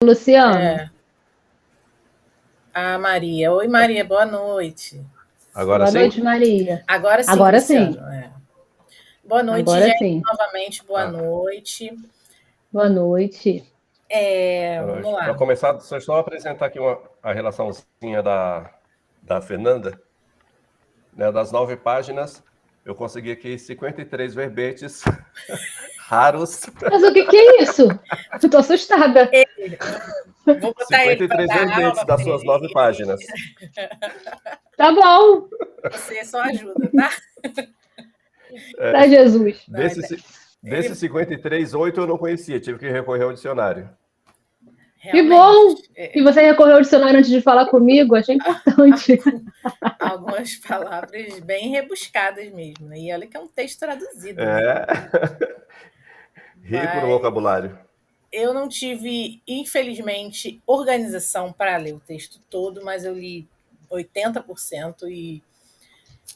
Luciano. A Maria. Oi, Maria, boa noite. Agora Boa sim? noite, Maria. Agora sim, Agora Luciano. sim. Boa noite, Agora gente. sim. Novamente, boa noite. Boa noite. Vamos Para lá. começar, só apresentar aqui a relaçãozinha da Fernanda. Né, das 9 páginas, eu consegui aqui 53 verbetes raros. Mas o que é isso? Eu tô assustada. Vou botar ele para 53 dar verbetes aula das para suas ele. 9 páginas. Tá bom. Você só ajuda, tá? Pra Jesus. Desses 53, 8 eu não conhecia, tive que recorrer ao dicionário. Que bom! E você recorreu ao dicionário antes de falar comigo, achei importante. Algumas palavras bem rebuscadas mesmo, né? E olha que é um texto traduzido. Né? Rico no vocabulário. Eu não tive, infelizmente, organização para ler o texto todo, mas eu li 80% e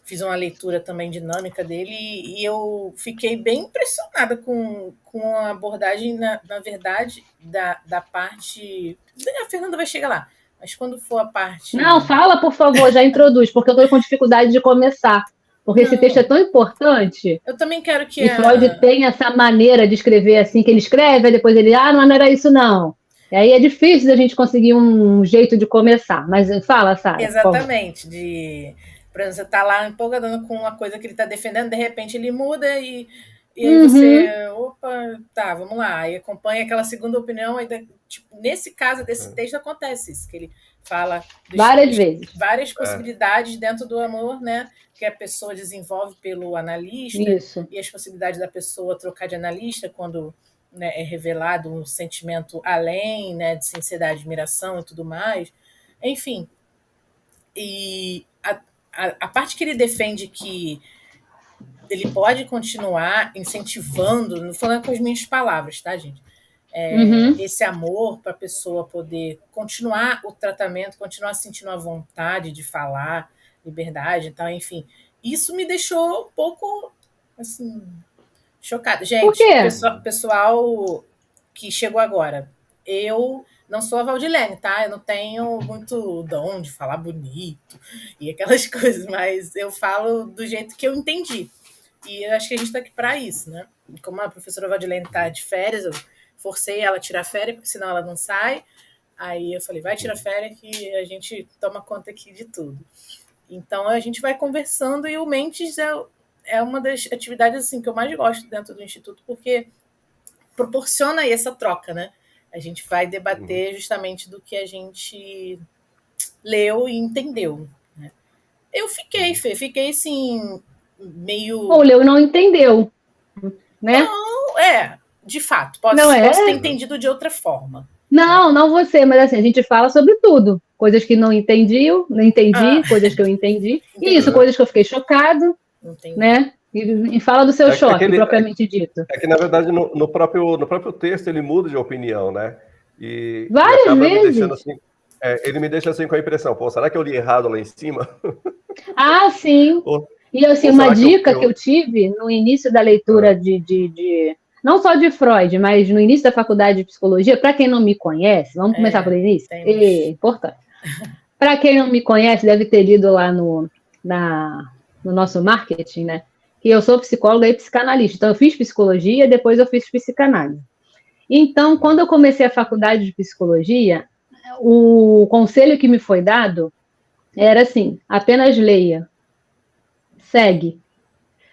fiz uma leitura também dinâmica dele e eu fiquei bem impressionada com a abordagem, na verdade, da parte... A Fernanda vai chegar lá, mas quando for a parte... Não, fala, por favor, já introduz, porque eu estou com dificuldade de começar. Porque esse texto é tão importante. Eu também quero que... E Freud tem essa maneira de escrever assim, que ele escreve, aí depois ele, não era isso não. E aí é difícil da gente conseguir um jeito de começar. Mas fala, Sara. Exatamente. Por exemplo, você está lá empolgadando com uma coisa que ele está defendendo, de repente ele muda e aí você, opa, tá, vamos lá. Aí acompanha aquela segunda opinião. Aí, tipo, nesse caso desse texto acontece isso, que ele fala várias vezes. Várias possibilidades dentro do amor, né? Que a pessoa desenvolve pelo analista. Isso. E as possibilidades da pessoa trocar de analista quando, né, é revelado um sentimento além, né, de sinceridade, admiração e tudo mais. Enfim, e a parte que ele defende que ele pode continuar incentivando, não falando com as minhas palavras, tá, gente? Esse amor para a pessoa poder continuar o tratamento, continuar sentindo a vontade de falar, liberdade e tal, enfim. Isso me deixou um pouco, assim, chocada. Gente, por quê? Pessoal que chegou agora, eu não sou a Valdilene, tá? Eu não tenho muito dom de falar bonito e aquelas coisas, mas eu falo do jeito que eu entendi. E eu acho que a gente está aqui para isso, né? Como a professora Valdilene está de férias, eu forcei ela a tirar férias, porque senão ela não sai. Aí eu falei, vai tirar férias que a gente toma conta aqui de tudo. Então a gente vai conversando e o Mentes é uma das atividades assim, que eu mais gosto dentro do Instituto, porque proporciona aí essa troca, né? A gente vai debater justamente do que a gente leu e entendeu. Né? Eu fiquei assim, meio... Ou leu e não entendeu, né? Não, de fato, posso ter entendido de outra forma. Não você, mas assim, a gente fala sobre tudo. Coisas que não entendi, coisas que eu entendi. E isso, coisas que eu fiquei chocado, né? E fala do seu choque, propriamente dito. É que, na verdade, no próprio texto ele muda de opinião, né? Várias acaba vezes. Me deixando assim, ele me deixa assim com a impressão, pô, será que eu li errado lá em cima? Sim. E assim, uma dica que eu tive no início da leitura não só de Freud, mas no início da faculdade de psicologia, para quem não me conhece, vamos começar pelo início? É importante. Para quem não me conhece, deve ter lido lá no nosso marketing, né? Que eu sou psicóloga e psicanalista. Então, eu fiz psicologia, depois eu fiz psicanálise. Então, quando eu comecei a faculdade de psicologia, o conselho que me foi dado era assim, apenas leia, segue.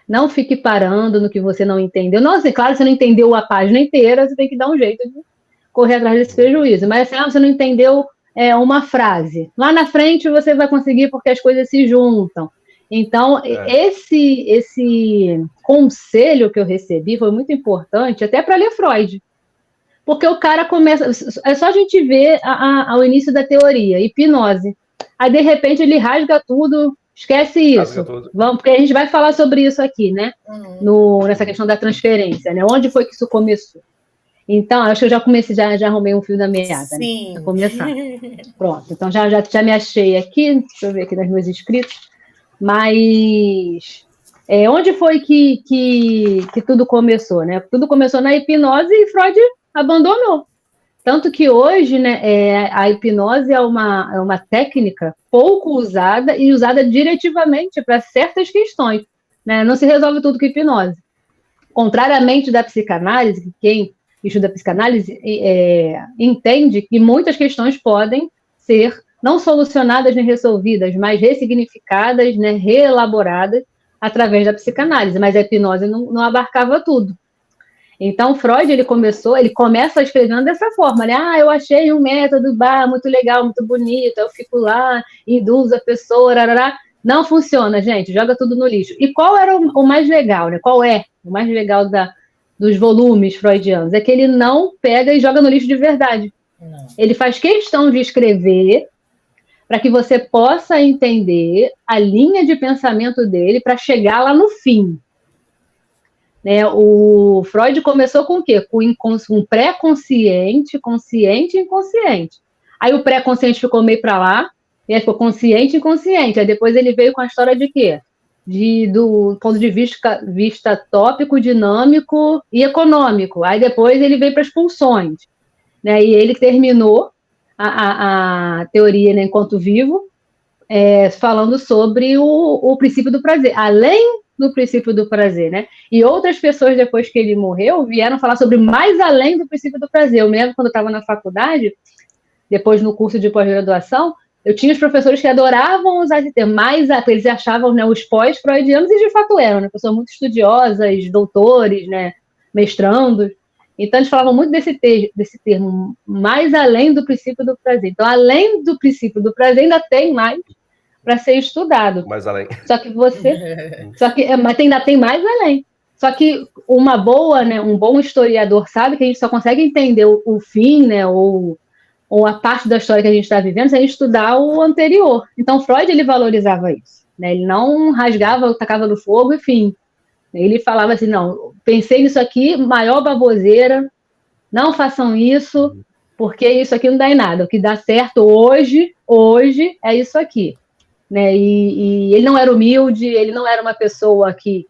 Não fique parando no que você não entendeu. Não, assim, claro, você não entendeu a página inteira, você tem que dar um jeito de correr atrás desse prejuízo. Mas assim, você não entendeu uma frase. Lá na frente você vai conseguir porque as coisas se juntam. Então, esse conselho que eu recebi foi muito importante, até para ler Freud. Porque o cara começa... É só a gente ver ao início da teoria, hipnose. Aí, de repente, ele rasga tudo, esquece isso. Vamos, porque a gente vai falar sobre isso aqui, né? Nessa questão da transferência, né? Onde foi que isso começou? Então, acho que eu já comecei, já arrumei um fio da meada, né? Para começar. Pronto, então já me achei aqui, deixa eu ver aqui nos meus inscritos. Mas onde foi que tudo começou, né? Tudo começou na hipnose e Freud abandonou. Tanto que hoje, né, a hipnose é uma técnica pouco usada e usada diretivamente para certas questões, né? Não se resolve tudo com hipnose. Contrariamente da psicanálise, que quem estuda psicanálise entende que muitas questões podem ser não solucionadas nem resolvidas, mas ressignificadas, né, reelaboradas através da psicanálise, mas a hipnose não abarcava tudo. Então, Freud, ele começa escrevendo dessa forma, né? Eu achei um método muito legal, muito bonito, eu fico lá, induzo a pessoa, rarará. Não funciona, gente, joga tudo no lixo. E qual era o mais legal, né? Qual é o mais legal dos volumes freudianos? É que ele não pega e joga no lixo de verdade. Não. Ele faz questão de escrever para que você possa entender a linha de pensamento dele para chegar lá no fim. Né, o Freud começou com o quê? Com um pré-consciente, consciente e inconsciente. Aí o pré-consciente ficou meio para lá, e aí ficou consciente e inconsciente. Aí depois ele veio com a história de quê? Do ponto de vista tópico, dinâmico e econômico. Aí depois ele veio para as pulsões. Né, e ele terminou a teoria, né, enquanto vivo, falando sobre o princípio do prazer. Além do princípio do prazer, né? E outras pessoas, depois que ele morreu, vieram falar sobre mais além do princípio do prazer. Eu me lembro quando eu estava na faculdade, depois no curso de pós-graduação, eu tinha os professores que adoravam usar esse termo, eles achavam, né, os pós-freudianos, e de fato eram, né, pessoas muito estudiosas, doutores, né, mestrandos. Então, eles falavam muito desse termo, mais além do princípio do prazer. Então, além do princípio do prazer, ainda tem mais para ser estudado. Mais além. Mas ainda tem mais além. Só que um bom historiador sabe que a gente só consegue entender o fim, né, ou a parte da história que a gente está vivendo se a gente estudar o anterior. Então, Freud, ele valorizava isso. Né? Ele não rasgava, tacava no fogo, enfim. Ele falava assim, não, pensei nisso aqui, maior baboseira, não façam isso, porque isso aqui não dá em nada. O que dá certo hoje é isso aqui. Né? E ele não era humilde, ele não era uma pessoa que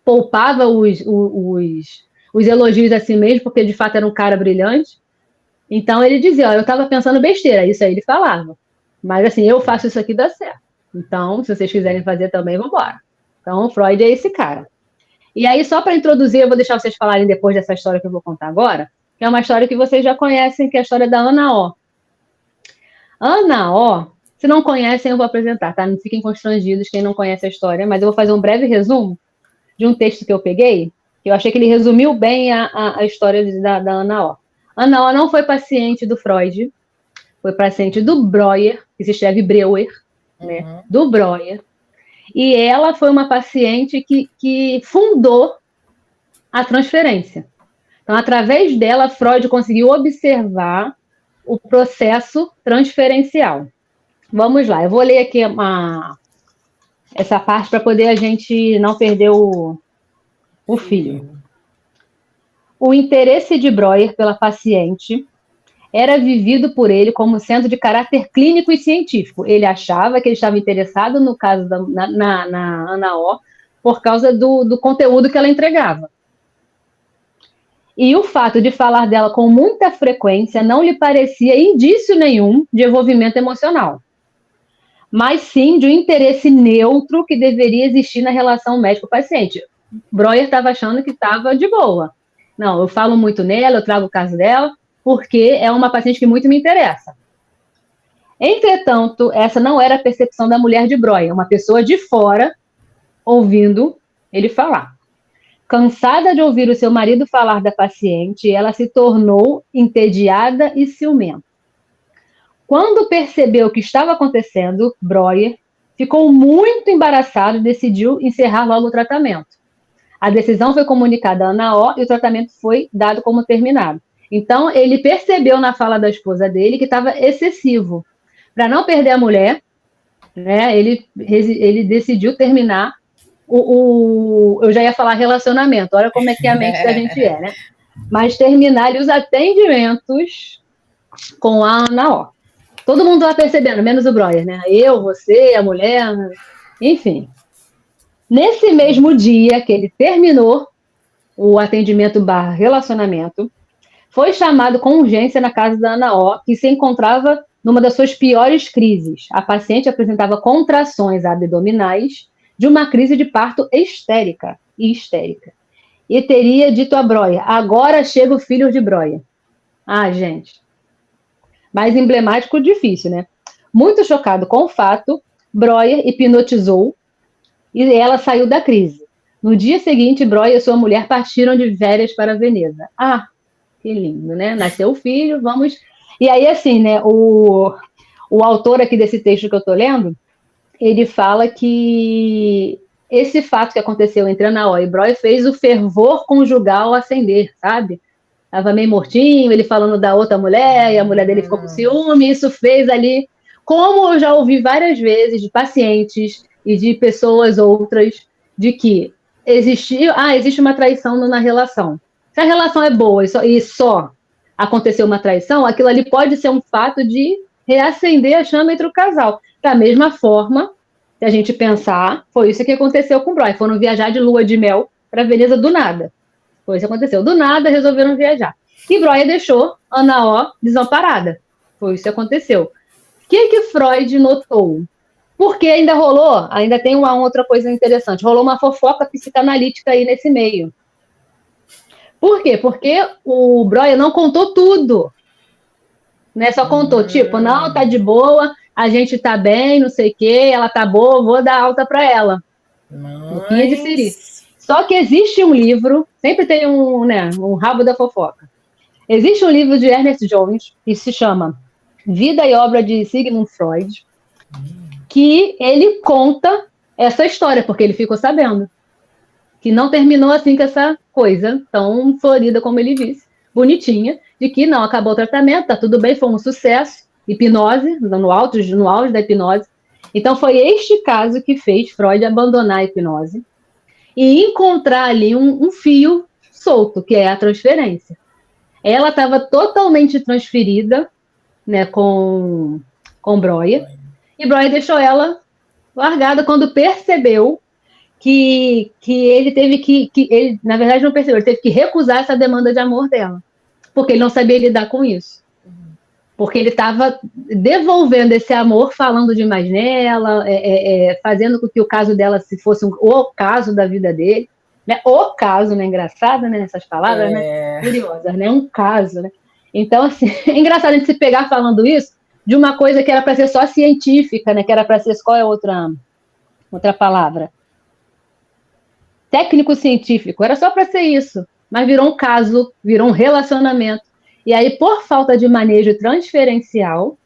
poupava os elogios a si mesmo, porque de fato era um cara brilhante. Então ele dizia, eu estava pensando besteira, isso aí ele falava. Mas assim, eu faço isso aqui, dá certo. Então, se vocês quiserem fazer também, vamos embora. Então, Freud é esse cara. E aí, só para introduzir, eu vou deixar vocês falarem depois dessa história que eu vou contar agora, que é uma história que vocês já conhecem, que é a história da Ana O. Ana O, se não conhecem, eu vou apresentar, tá? Não fiquem constrangidos quem não conhece a história, mas eu vou fazer um breve resumo de um texto que eu peguei, que eu achei que ele resumiu bem a história da Ana O. Ana O não foi paciente do Freud, foi paciente do Breuer, que se escreve Breuer, né? Do Breuer. E ela foi uma paciente que fundou a transferência. Então, através dela, Freud conseguiu observar o processo transferencial. Vamos lá, eu vou ler aqui essa parte para poder a gente não perder o fio. O interesse de Breuer pela paciente era vivido por ele como sendo de caráter clínico e científico. Ele achava que ele estava interessado no caso na Ana O por causa do conteúdo que ela entregava. E o fato de falar dela com muita frequência não lhe parecia indício nenhum de envolvimento emocional, mas sim de um interesse neutro que deveria existir na relação médico-paciente. Breuer estava achando que estava de boa. Não, eu falo muito nela, eu trago o caso dela, porque é uma paciente que muito me interessa. Entretanto, essa não era a percepção da mulher de Breuer, uma pessoa de fora ouvindo ele falar. Cansada de ouvir o seu marido falar da paciente, ela se tornou entediada e ciumenta. Quando percebeu o que estava acontecendo, Breuer ficou muito embaraçado e decidiu encerrar logo o tratamento. A decisão foi comunicada a Ana O e o tratamento foi dado como terminado. Então, ele percebeu na fala da esposa dele que estava excessivo. Para não perder a mulher, né, ele decidiu terminar eu já ia falar relacionamento, olha como é que a mente da gente é, né? Mas terminar ali os atendimentos com a Ana O. Todo mundo lá percebendo, menos o Breuer, né? Eu, você, a mulher, enfim. Nesse mesmo dia que ele terminou o atendimento / relacionamento, foi chamado com urgência na casa da Ana O, que se encontrava numa das suas piores crises. A paciente apresentava contrações abdominais de uma crise de parto histérica. E teria dito a Breuer: agora chega o filho de Breuer. Ah, gente. Mais emblemático, difícil, né? Muito chocado com o fato, Breuer hipnotizou e ela saiu da crise. No dia seguinte, Breuer e sua mulher partiram de férias para Veneza. Ah, que lindo, né? Nasceu o filho, vamos... E aí, assim, né, o autor aqui desse texto que eu estou lendo, ele fala que esse fato que aconteceu entre Ana O e Breuer fez o fervor conjugal acender, sabe? Estava meio mortinho, ele falando da outra mulher, e a mulher dele ficou com ciúme, isso fez ali... Como eu já ouvi várias vezes de pacientes e de pessoas outras, de que existe uma traição na relação. Se a relação é boa e só aconteceu uma traição, aquilo ali pode ser um fato de reacender a chama entre o casal. Da mesma forma, se a gente pensar, foi isso que aconteceu com o Breuer. Foram viajar de lua de mel para Veneza do nada. Foi isso que aconteceu. Do nada, resolveram viajar. E Breuer deixou Ana O desamparada. Foi isso que aconteceu. O que Freud notou? Porque ainda tem uma outra coisa interessante, rolou uma fofoca psicanalítica aí nesse meio. Por quê? Porque o Breuer não contou tudo, né? Só contou, tipo, não, tá de boa, a gente tá bem, não sei o quê, ela tá boa, vou dar alta para ela. Boquinha de siri. Só que existe um livro, sempre tem um rabo da fofoca. Existe um livro de Ernest Jones, que se chama Vida e Obra de Sigmund Freud, que ele conta essa história, porque ele ficou sabendo que não terminou assim com essa coisa tão florida como ele disse, bonitinha, de que não, acabou o tratamento, tá tudo bem, foi um sucesso, hipnose, no auge da hipnose. Então foi este caso que fez Freud abandonar a hipnose e encontrar ali um fio solto, que é a transferência. Ela estava totalmente transferida, né, com Breuer, e Breuer deixou ela largada quando percebeu que ele teve que ele, na verdade, não percebeu, ele teve que recusar essa demanda de amor dela, porque ele não sabia lidar com isso. Porque ele estava devolvendo esse amor, falando demais nela, fazendo com que o caso dela se fosse o caso da vida dele, né? O caso, né? Engraçado, né? Essas palavras, né? Curiosas, né? Um caso, né? Então, assim, é engraçado a gente se pegar falando isso de uma coisa que era para ser só científica, né? Que era para ser, qual é outra palavra? Técnico-científico, era só para ser isso, mas virou um caso, virou um relacionamento. E aí, por falta de manejo transferencial,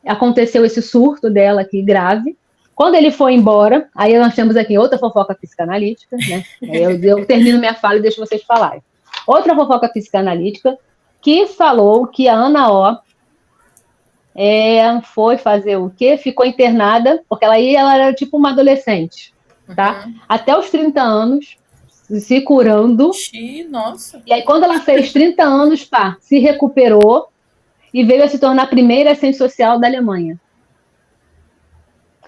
aconteceu esse surto dela aqui, grave. Quando ele foi embora, aí nós temos aqui outra fofoca psicanalítica, né? Eu termino minha fala e deixo vocês falarem. Outra fofoca psicanalítica que falou que a Ana O foi fazer o quê? Ficou internada, porque ela era tipo uma adolescente, tá? Até os 30 anos, se curando. Nossa. E aí, quando ela fez 30 anos, se recuperou e veio a se tornar a primeira assistente social da Alemanha.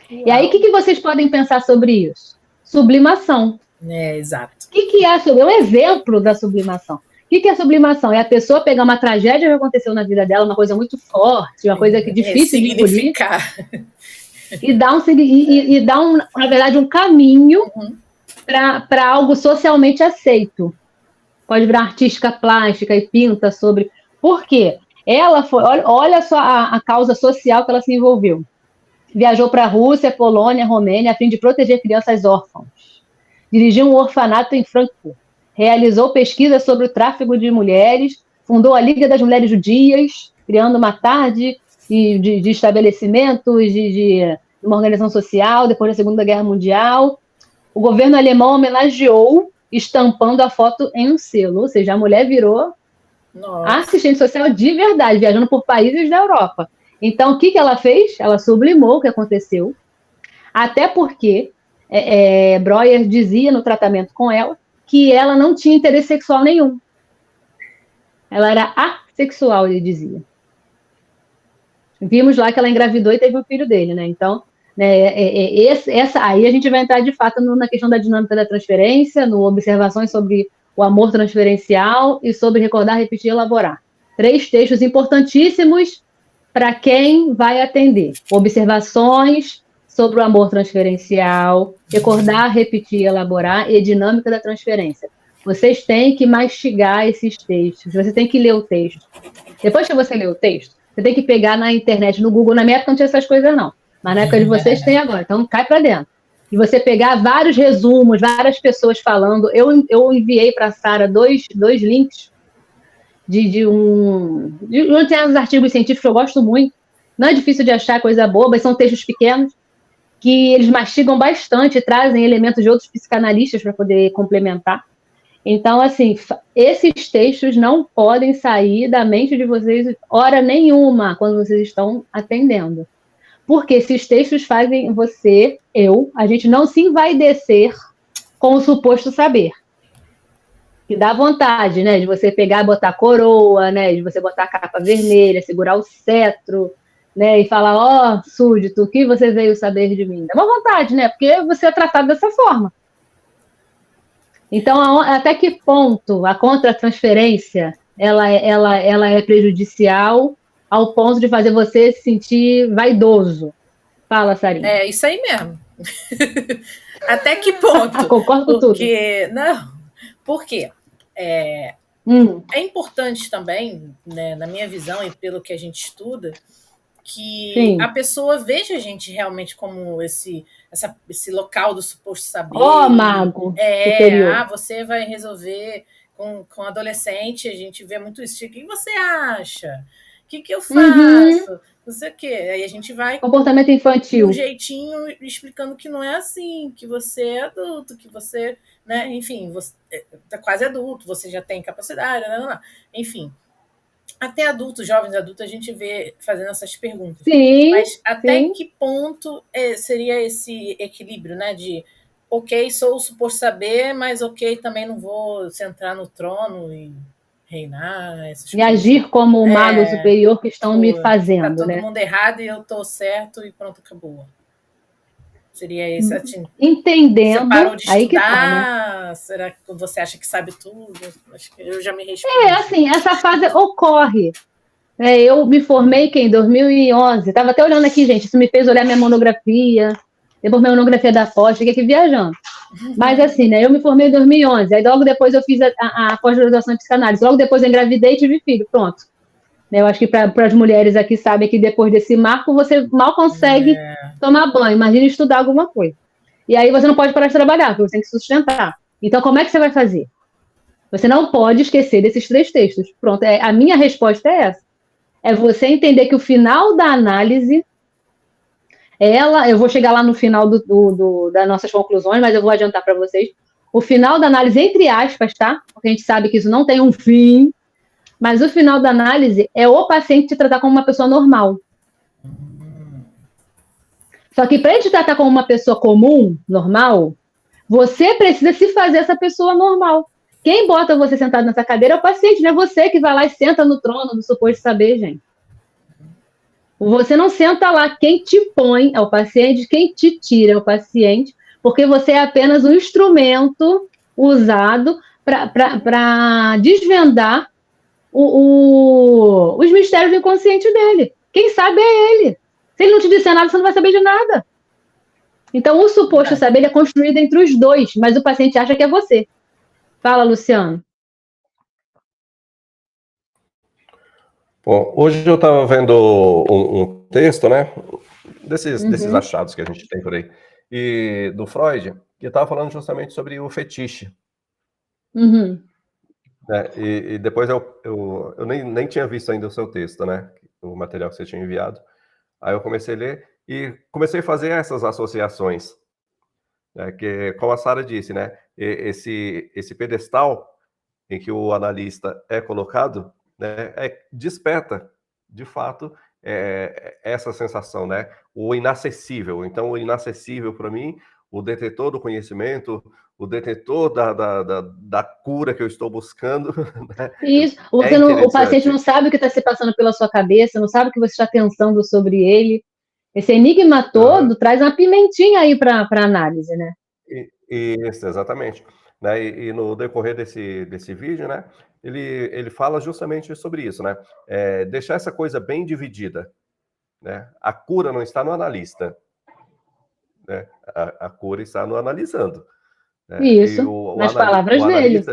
Uau. E aí, o que vocês podem pensar sobre isso? Sublimação. Exato. O que é um exemplo da sublimação? O que é sublimação? É a pessoa pegar uma tragédia que aconteceu na vida dela, uma coisa muito forte, uma coisa que é difícil de engolir, e dar na verdade, um caminho para algo socialmente aceito. Pode virar artística plástica e pinta sobre... Por quê? Ela foi... Olha só a causa social que ela se envolveu. Viajou para a Rússia, Polônia, Romênia, a fim de proteger crianças órfãs. Dirigiu um orfanato em Frankfurt. Realizou pesquisa sobre o tráfico de mulheres. Fundou a Liga das Mulheres Judias, criando uma tarde de estabelecimentos, de uma organização social, depois da Segunda Guerra Mundial. O governo alemão homenageou, estampando a foto em um selo. Ou seja, a mulher virou assistente social de verdade, viajando por países da Europa. Então, o que ela fez? Ela sublimou o que aconteceu, até porque Breuer dizia no tratamento com ela que ela não tinha interesse sexual nenhum. Ela era assexual, ele dizia. Vimos lá que ela engravidou e teve um filho dele, né? Então, aí a gente vai entrar de fato na questão da dinâmica da transferência, no observações sobre o amor transferencial e sobre recordar, repetir e elaborar. 3 textos importantíssimos para quem vai atender. Observações sobre o amor transferencial, recordar, repetir, elaborar e dinâmica da transferência. Vocês têm que mastigar esses textos, você tem que ler o texto. Depois que você lê o texto, você tem que pegar na internet, no Google. Na minha época não tinha essas coisas, não. Mas na época de vocês tem agora, então cai para dentro. E você pegar vários resumos, várias pessoas falando. Eu enviei para a Sara dois links de onde tem os artigos científicos que eu gosto muito. Não é difícil de achar coisa boba, são textos pequenos, que eles mastigam bastante, trazem elementos de outros psicanalistas para poder complementar. Então, assim, esses textos não podem sair da mente de vocês hora nenhuma quando vocês estão atendendo. Porque esses textos fazem a gente não se envaidecer com o suposto saber. Que dá vontade, né, de você pegar e botar coroa, né, de você botar a capa vermelha, segurar o cetro, né, e falar, ó, súdito, o que você veio saber de mim? Dá uma vontade, né, porque você é tratado dessa forma. Então, até que ponto a contra-transferência ela é prejudicial ao ponto de fazer você se sentir vaidoso? Fala, Sarinha. É isso aí mesmo. Até que ponto? Concordo com tudo. Não, porque é importante também, né, na minha visão e pelo que a gente estuda, que Sim. a pessoa veja a gente realmente como esse local do suposto saber. Mago superior. Você vai resolver com adolescente, a gente vê muito isso. O que você acha? O que eu faço? Não sei o quê. Aí a gente vai... Comportamento infantil. Um jeitinho explicando que não é assim, que você é adulto, que você, né, enfim, você é quase adulto, você já tem capacidade, enfim. Até adultos, jovens adultos, a gente vê fazendo essas perguntas. Sim, mas até que ponto seria esse equilíbrio, né? De, ok, sou o suposto saber, mas ok, também não vou centrar no trono e reinar. Essas e agir como o mago superior que estão me fazendo, tá todo né? mundo errado e eu tô certo e pronto, acabou. Seria esse assim. Entendendo. Você parou de estudar? Aí que tá, né? Será que você acha que sabe tudo? Acho que eu já me respondi. Assim, essa fase ocorre. Eu me formei em 2011. Estava até olhando aqui, gente. Isso me fez olhar minha monografia. Depois minha monografia da pós. Fiquei aqui viajando. Mas assim, né? Eu me formei em 2011. Aí logo depois eu fiz a pós-graduação em psicanálise. Logo depois eu engravidei e tive filho. Pronto. Eu acho que para as mulheres aqui sabem que depois desse marco você mal consegue tomar banho. Imagina estudar alguma coisa. E aí você não pode parar de trabalhar, porque você tem que sustentar. Então, como é que você vai fazer? Você não pode esquecer desses 3 textos. Pronto, a minha resposta é essa. É você entender que o final da análise, eu vou chegar lá no final das nossas conclusões, mas eu vou adiantar para vocês. O final da análise, entre aspas, tá? Porque a gente sabe que isso não tem um fim, mas o final da análise é o paciente te tratar como uma pessoa normal. Só que para ele te tratar como uma pessoa comum, normal, você precisa se fazer essa pessoa normal. Quem bota você sentado nessa cadeira é o paciente, não é você que vai lá e senta no trono do suposto saber, gente. Você não senta lá. Quem te põe é o paciente, quem te tira é o paciente, porque você é apenas um instrumento usado para desvendar os mistérios do inconsciente dele. Quem sabe é ele. Se ele não te disser nada, você não vai saber de nada. Então, o suposto saber ele é construído entre os dois, mas o paciente acha que é você. Fala, Luciano. Bom, hoje eu estava vendo um texto, né, desses achados que a gente tem por aí, e do Freud, que estava falando justamente sobre o fetiche. E depois eu nem tinha visto ainda o seu texto, né, o material que você tinha enviado. Aí eu comecei a ler e comecei a fazer essas associações, né, que, como a Sara disse, né, esse pedestal em que o analista é colocado, né, desperta, de fato, essa sensação, né, o inacessível. Então, o inacessível para mim, o detetor do conhecimento, o detetor da cura que eu estou buscando. Né? Isso, o paciente não sabe o que está se passando pela sua cabeça, não sabe o que você está pensando sobre ele. Esse enigma todo traz uma pimentinha aí para análise, né? Isso, exatamente. Né? E no decorrer desse vídeo, né, ele fala justamente sobre isso, né? Deixar essa coisa bem dividida, né? A cura não está no analista, né? A cura está no analisando. Né? Isso, nas palavras dele.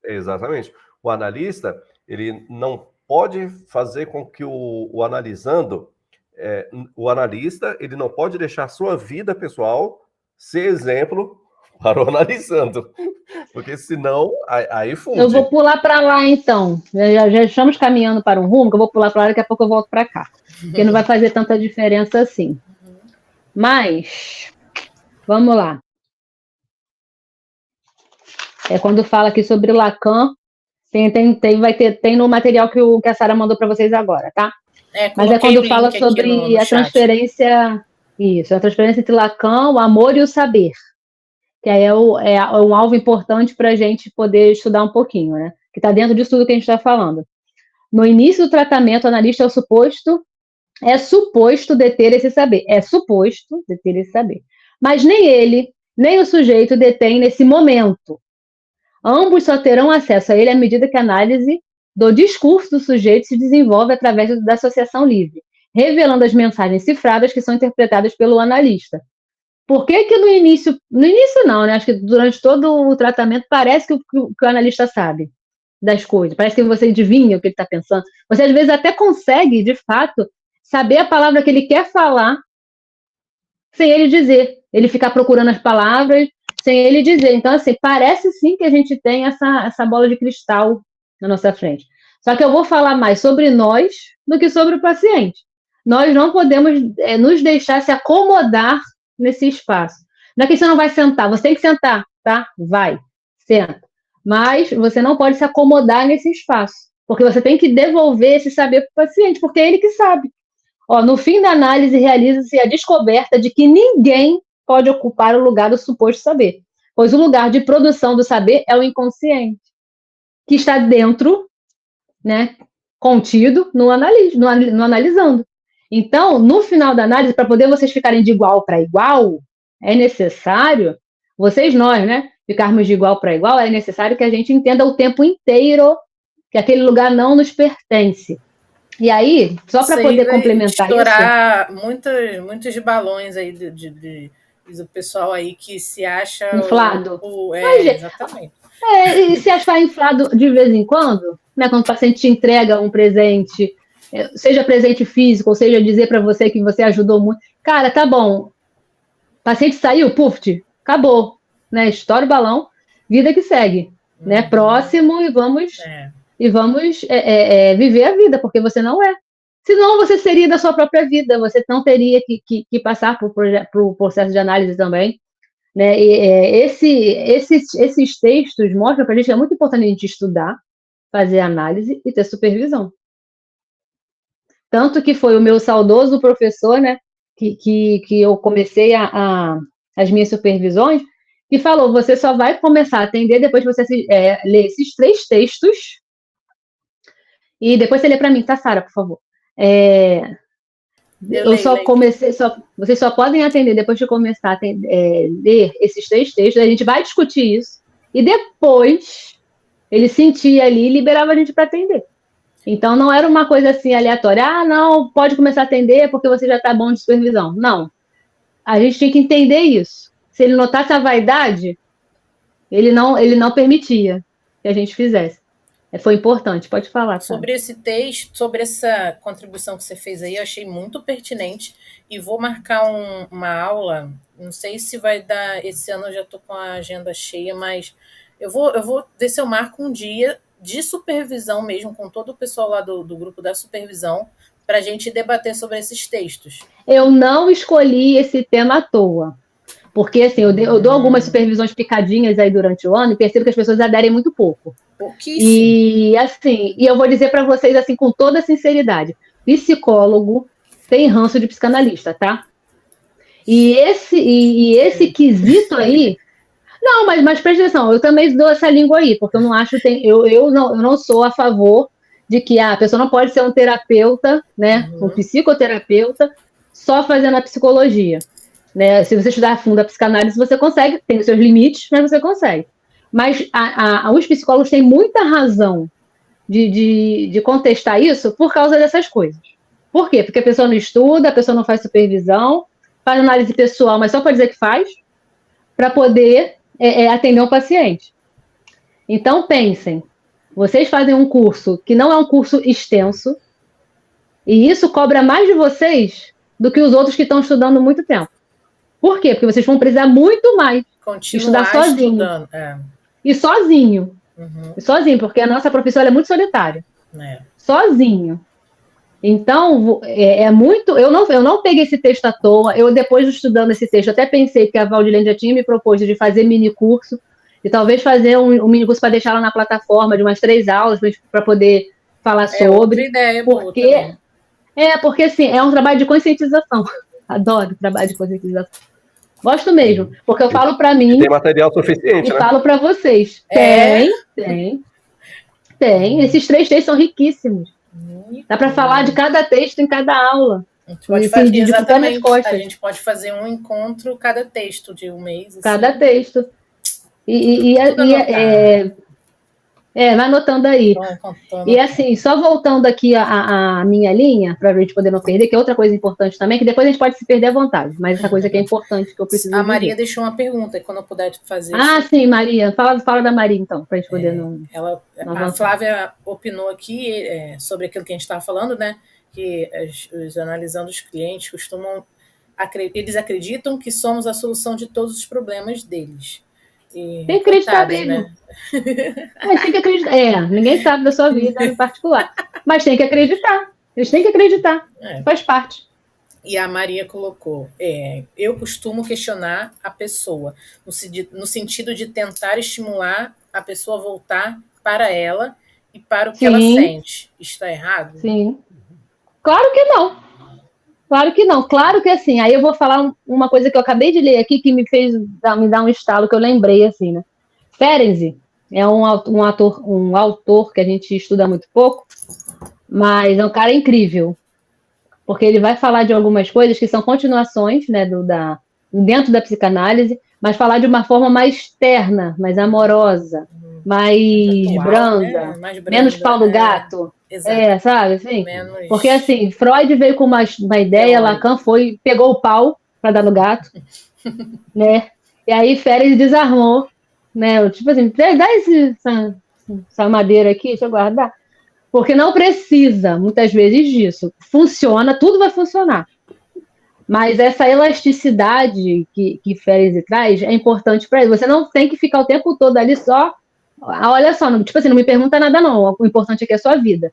Exatamente. O analista, ele não pode fazer com que o analisando, o analista, ele não pode deixar sua vida pessoal ser exemplo para o analisando, porque senão aí funde. Eu vou pular para lá então, já estamos caminhando para um rumo, que eu vou pular para lá, daqui a pouco eu volto para cá, porque não vai fazer tanta diferença assim. Mas, vamos lá. Quando fala aqui sobre Lacan, tem no material que a Sara mandou para vocês agora, tá? Mas quando fala sobre a transferência, a transferência entre Lacan, o amor e o saber, que aí é um alvo importante para a gente poder estudar um pouquinho, né? Que está dentro disso tudo que a gente está falando. No início do tratamento, o analista é suposto deter esse saber. É suposto deter esse saber. Mas nem ele, nem o sujeito detém nesse momento. Ambos só terão acesso a ele à medida que a análise do discurso do sujeito se desenvolve através da associação livre, revelando as mensagens cifradas que são interpretadas pelo analista. Por que no início não, né? Acho que durante todo o tratamento parece que o analista sabe das coisas, parece que você adivinha o que ele está pensando. Você às vezes até consegue, de fato, saber a palavra que ele quer falar sem ele dizer. Ele ficar procurando as palavras sem ele dizer. Então, assim, parece sim que a gente tem essa bola de cristal na nossa frente. Só que eu vou falar mais sobre nós do que sobre o paciente. Nós não podemos nos deixar se acomodar nesse espaço. Não é que você não vai sentar, você tem que sentar, tá? Vai, senta. Mas você não pode se acomodar nesse espaço, porque você tem que devolver esse saber para o paciente, porque é ele que sabe. No fim da análise, realiza-se a descoberta de que ninguém pode ocupar o lugar do suposto saber, pois o lugar de produção do saber é o inconsciente, que está dentro, né, contido no analisando. Então, no final da análise, para poder vocês ficarem de igual para igual, é necessário, nós, né, ficarmos de igual para igual, é necessário que a gente entenda o tempo inteiro que aquele lugar não nos pertence. E aí, só para poder complementar estourar isso... muitos balões aí do pessoal aí que se acha... Inflado. Exatamente. E se achar inflado de vez em quando, né, quando o paciente te entrega um presente, seja presente físico, ou seja, dizer para você que você ajudou muito. Cara, tá bom. O paciente saiu, puf, acabou. Né? Estoura o balão, vida que segue. Né? Próximo, e vamos... E vamos viver a vida, porque você não é. Senão você seria da sua própria vida, você não teria que passar por o processo de análise também. Né? E, esses textos mostram para a gente que é muito importante a gente estudar, fazer análise e ter supervisão. Tanto que foi o meu saudoso professor, né, que eu comecei as minhas supervisões, que falou, você só vai começar a atender depois que você ler esses 3 textos. E depois você lê para mim, tá, Sara, por favor. Vocês só podem atender depois de começar a ler esses 3 textos, a gente vai discutir isso, e depois ele sentia ali e liberava a gente para atender. Então não era uma coisa assim aleatória, não, pode começar a atender porque você já está bom de supervisão. Não. A gente tinha que entender isso. Se ele notasse a vaidade, ele não permitia que a gente fizesse. Foi importante, pode falar. Sobre esse texto, sobre essa contribuição que você fez aí, eu achei muito pertinente e vou marcar uma aula, não sei se vai dar, esse ano eu já estou com a agenda cheia, mas eu vou ver se eu marco um dia de supervisão mesmo, com todo o pessoal lá do grupo da supervisão, para a gente debater sobre esses textos. Eu não escolhi esse tema à toa, porque assim, eu dou algumas supervisões picadinhas aí durante o ano e percebo que as pessoas aderem muito pouco. Pouquíssimo. E eu vou dizer para vocês assim com toda sinceridade, psicólogo tem ranço de psicanalista, tá? E esse quesito aí, não, mas presta atenção, eu também dou essa língua aí, porque eu não acho eu não sou a favor de que a pessoa não pode ser um terapeuta, né, um psicoterapeuta só fazendo a psicologia, né? Se você estudar a fundo a psicanálise, você consegue, tem os seus limites, mas você consegue. Mas os psicólogos têm muita razão de contestar isso por causa dessas coisas. Por quê? Porque a pessoa não estuda, a pessoa não faz supervisão, faz análise pessoal, mas só para dizer que faz, para poder atender um paciente. Então, pensem, vocês fazem um curso que não é um curso extenso, e isso cobra mais de vocês do que os outros que estão estudando muito tempo. Por quê? Porque vocês vão precisar muito mais estudar sozinho. E sozinho. Uhum. E sozinho, porque a nossa profissão é muito solitária. Sozinho. Então, muito... Eu não peguei esse texto à toa. Eu, depois de estudando esse texto, até pensei que a Valdilene já tinha me proposto de fazer mini curso, e talvez fazer um mini curso para deixar lá na plataforma de umas 3 aulas para poder falar sobre. Outra ideia porque porque assim, é um trabalho de conscientização. Adoro trabalho de conscientização. Gosto mesmo, porque eu falo para mim... Tem material suficiente, e falo para vocês. Tem. Esses 3 textos são riquíssimos. Dá para falar de cada texto em cada aula. A gente pode fazer, exatamente. A gente pode fazer um encontro cada texto de um mês. Assim. Cada texto. Vai anotando aí. E assim, só voltando aqui a minha linha, para a gente poder não perder, que é outra coisa importante também, que depois a gente pode se perder à vontade, mas essa coisa que é importante que eu preciso A Maria deixou uma pergunta, e quando eu puder fazer... sim, Maria. Fala da Maria, então, para a gente poder não... A Flávia opinou aqui sobre aquilo que a gente estava falando, né? Que analisando os clientes eles acreditam que somos a solução de todos os problemas deles. Tem que acreditar mesmo. Né? Tem que acreditar. Ninguém sabe da sua vida em particular. Mas tem que acreditar. Eles têm que acreditar. Faz parte. E a Maria colocou, eu costumo questionar a pessoa, no sentido de tentar estimular a pessoa a voltar para ela e para o que ela sente. Está errado? Sim. Claro que não. Claro que não. Claro que assim, aí eu vou falar uma coisa que eu acabei de ler aqui que me dar um estalo que eu lembrei, assim, né? Ferenczi é um autor que a gente estuda muito pouco, mas é um cara incrível, porque ele vai falar de algumas coisas que são continuações, né, dentro da psicanálise, mas falar de uma forma mais terna, mais amorosa, mais atual, branda, né? Mais branda, menos Paulo Gato. Sabe, assim? Porque, assim, Freud veio com uma ideia, Lacan pegou o pau para dar no gato, né? E aí Ferenczi desarmou, né? Tipo assim, dá essa madeira aqui, deixa eu guardar. Porque não precisa, muitas vezes, disso. Funciona, tudo vai funcionar. Mas essa elasticidade que Ferenczi traz é importante para ele. Você não tem que ficar o tempo todo ali só... Olha só, tipo assim, não me pergunta nada não, o importante aqui é a sua vida.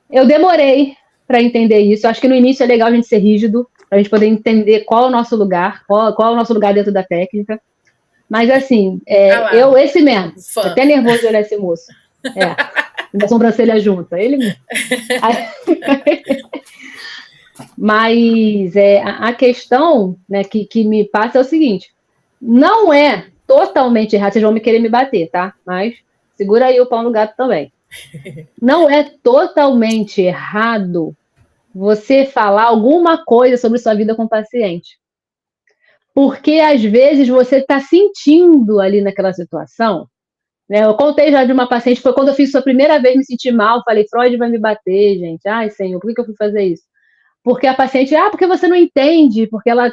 Eu demorei para entender isso, eu acho que no início é legal a gente ser rígido, para a gente poder entender qual é o nosso lugar, qual é o nosso lugar dentro da técnica, mas assim, esse mesmo, até nervoso de olhar esse moço, da sobrancelha junta, ele mesmo. Mas a questão, né, que me passa é o seguinte, não é totalmente errado, vocês vão me querer me bater, tá? Mas segura aí o pau no gato também. Não é totalmente errado você falar alguma coisa sobre sua vida com o paciente. Porque, às vezes, você está sentindo ali naquela situação, né? Eu contei já de uma paciente, foi quando eu fiz isso a primeira vez, me senti mal, falei, Freud vai me bater, gente. Ai, Senhor, por que eu fui fazer isso? Porque a paciente, porque você não entende, porque ela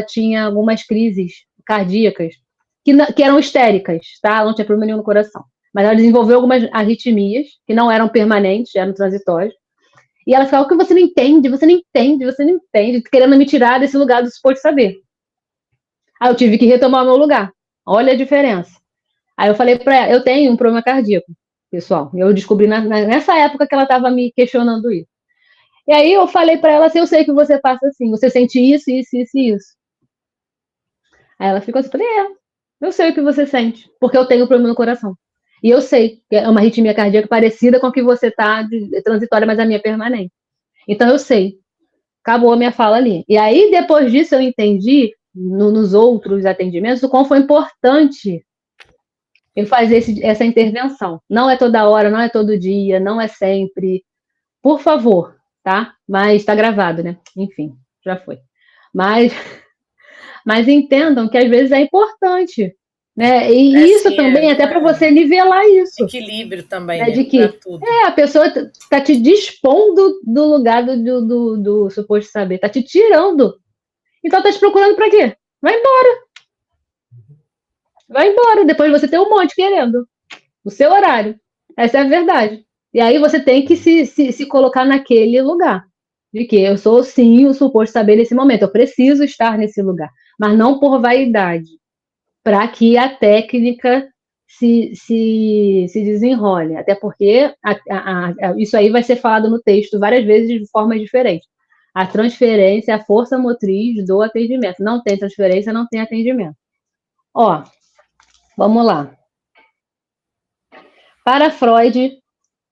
tinha algumas crises cardíacas que eram histéricas, tá? Ela não tinha problema nenhum no coração. Mas ela desenvolveu algumas arritmias que não eram permanentes, eram transitórias. E ela falava, que você não entende, querendo me tirar desse lugar do suposto saber. Aí eu tive que retomar o meu lugar. Olha a diferença. Aí eu falei para ela, eu tenho um problema cardíaco, pessoal. Eu descobri nessa época que ela estava me questionando isso. E aí eu falei para ela assim, eu sei que você passa assim, você sente isso, isso, isso e isso. Aí ela ficou assim, falei, eu sei o que você sente, porque eu tenho problema no coração. E eu sei que é uma arritmia cardíaca parecida com a que você está transitória, mas a minha é permanente. Então eu sei. Acabou a minha fala ali. E aí, depois disso, eu entendi, nos outros atendimentos, o quão foi importante eu fazer essa intervenção. Não é toda hora, não é todo dia, não é sempre. Por favor, tá? Mas está gravado, né? Enfim, já foi. Mas entendam que às vezes é importante Né? E isso também, até para você nivelar isso. Equilíbrio também, né? De que tudo. A pessoa está te dispondo do lugar do suposto saber, está te tirando. Então está te procurando para quê? Vai embora. Vai embora. Depois você tem um monte querendo. O seu horário. Essa é a verdade. E aí você tem que se colocar naquele lugar. De que eu sou, sim, o suposto saber nesse momento. Eu preciso estar nesse lugar. Mas não por vaidade. Para que a técnica se desenrole. Até porque isso aí vai ser falado no texto várias vezes de formas diferentes. A transferência é a força motriz do atendimento. Não tem transferência, não tem atendimento. Ó, vamos lá. Para Freud,